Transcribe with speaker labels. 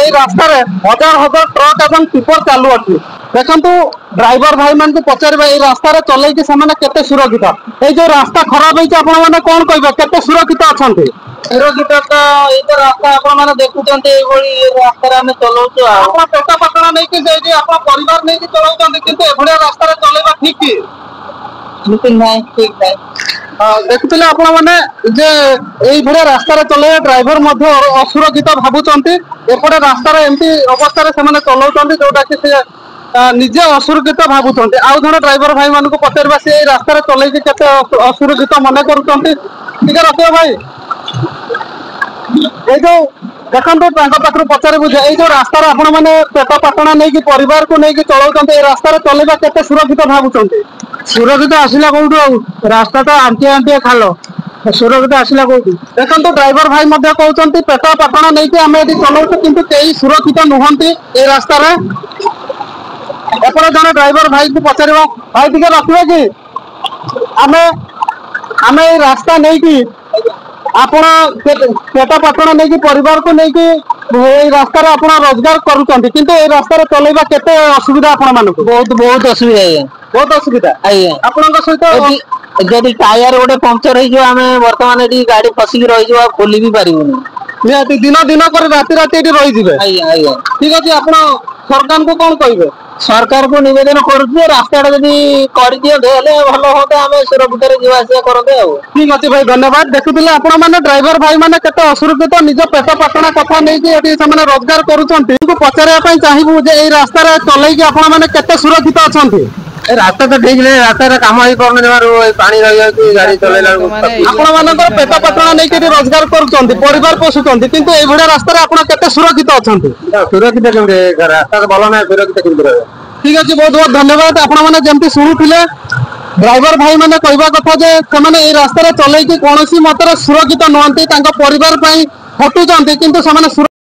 Speaker 1: এই রাস্তায় হাজার হাজার ট্রক এবং টিপর চালু আছে দেখুন ड्राइवर भाई मान को पचारे ये रास्तार चलैकी से सुरक्षित ये रास्ता खराब होती आपने कौन कहे केते सुरक्षित अच्छा
Speaker 2: सुरक्षित तो ये तो रास्ता आप देखुं रास्ता चलाऊ
Speaker 1: पेट पाटना नहीं परिवार नहीं चलाऊँ कि रास्ता चलवा ठीक कि
Speaker 2: ठीक नहीं
Speaker 1: देखुले आपण मैंने रास्ता चल ड्राइवर असुरक्षित भावुंट एपटे रास्तार एमती अवस्था से चलाऊँ जोटा कि निजे असुरक्षित भावुंट आउ जन ड्राइवर भाई मान को पचार से रास्ता चलैकी केते असुरक्षित मन कर रखिए भाई ये जो देखो पचारे बुझे ये रास्ता आपण मैंने पेट पाटना नहीं परिवार को लेकिन चलाऊँ रास्ता चलवा केते सुरक्षित भावुंट
Speaker 2: सुरक्षित आसला कौटू रास्ता तो आंटी आंटी खाल सुरक्षित आसला कौटू
Speaker 1: देखो ड्राइवर भाई कहते पेट पाटना नहीं आम ये चलाऊ कि कई सुरक्षित नुहति ये रास्ता एपटे जन ड्राइवर भाई को पचार भाई टे रखिए कि आम आम रास्ता नहीं कि आपण पेट पाटना नहीं परिवार को लेकिन रास्ता आप रोजगार करुँच रास्ता चलवा केते असुविधा आपण मानक
Speaker 2: बहुत बहुत असुविधा
Speaker 1: बहुत असुविधा आपण सहित
Speaker 2: जदि टायर गोटे पंक्चर हो बर्तमान गाड़ी फसिक रही खोली भी पारूनी
Speaker 1: निहाती दिन दिन पर राति राति रही ठीक अच्छे आप सरकार को कौन कहे
Speaker 2: सरकार को निवेदन करुँ रास्ता कर भल होता आम सुरक्षित जावास करते
Speaker 1: ठीक अच्छे भाई धन्यवाद देखुले आपण मैंने ड्राइवर भाई मैंने केते असुरक्षित निज पेट पाटना कथा नहीं रोजगार करुँच पचारे चाहबू जे रास्ता चलैकी आपण मैंने केते सुरक्षित अच्छा
Speaker 2: रास्ता तो ठीक नहीं रास्ता काम ही कर पानी रही गाड़ी चलैला
Speaker 1: आपण पेट पाटना नहीं रोजगार करुँच परिवार पोषुंट कि रास्ता आप सुरक्षित अच्छा
Speaker 2: सुरक्षित रास्ता तो भल ना सुरक्षित
Speaker 1: ठीक अच्छे बहुत बहुत धन्यवाद आपण मैंने जमी शुणुले ड्राइवर भाई मैंने कहवा कथा जे से रास्ता चलैकी कौन मतरे सुरक्षित नुहति परिवार खटुंट कि